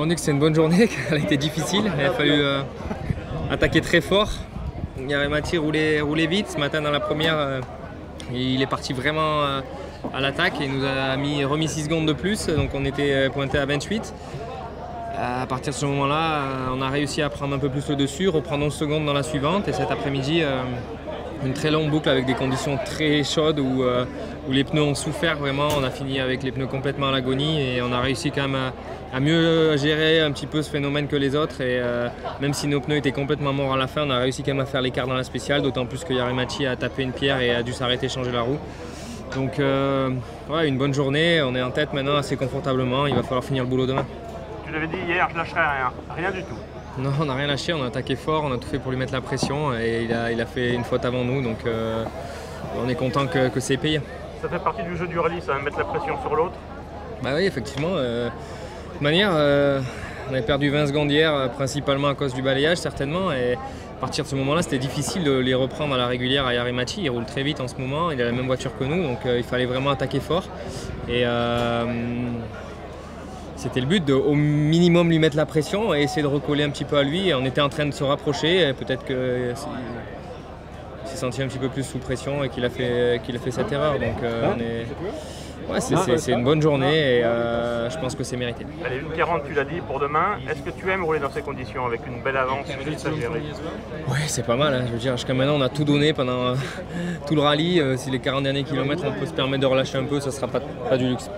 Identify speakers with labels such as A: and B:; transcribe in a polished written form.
A: On dit que c'est une bonne journée, qu'elle a été difficile. Il a fallu attaquer très fort. Yaremati roulait vite. Ce matin dans la première, il est parti vraiment à l'attaque et il nous a remis 6 secondes de plus. Donc on était pointé à 28. À partir de ce moment-là, on a réussi à prendre un peu plus le dessus, reprendre 11 secondes dans la suivante. Et cet après-midi, une très longue boucle avec des conditions très chaudes où les pneus ont souffert vraiment. On a fini avec les pneus complètement à l'agonie et on a réussi quand même à mieux gérer un petit peu ce phénomène que les autres. Et même si nos pneus étaient complètement morts à la fin, on a réussi quand même à faire l'écart dans la spéciale, d'autant plus que Yaremati a tapé une pierre et a dû s'arrêter, changer la roue. Donc ouais, une bonne journée, on est en tête maintenant assez confortablement, il va falloir finir le boulot demain.
B: Tu l'avais dit hier, je lâcherai rien du tout.
A: Non, on n'a rien lâché, on a attaqué fort, on a tout fait pour lui mettre la pression et il a fait une faute avant nous, donc on est content que c'est payé.
B: Ça fait partie du jeu du rallye, ça, mettre la pression sur l'autre?
A: Bah oui, effectivement. De toute manière, on avait perdu 20 secondes hier, principalement à cause du balayage certainement, et à partir de ce moment-là, c'était difficile de les reprendre à la régulière à Yaremati. Il roule très vite en ce moment, il a la même voiture que nous, donc il fallait vraiment attaquer fort. Et c'était le but de, au minimum, lui mettre la pression et essayer de recoller un petit peu à lui. Et on était en train de se rapprocher, peut-être qu'il s'est senti un petit peu plus sous pression et qu'il a fait cette erreur. Donc ouais, c'est une bonne journée et je pense que c'est mérité.
B: Allez, 1,40 tu l'as dit pour demain. Est-ce que tu aimes rouler dans ces conditions avec une belle avance?
A: Oui, c'est pas mal. Hein. Je veux dire, jusqu'à maintenant, on a tout donné pendant tout le rallye. Si les 40 derniers kilomètres, on peut se permettre de relâcher un peu, ça sera pas du luxe.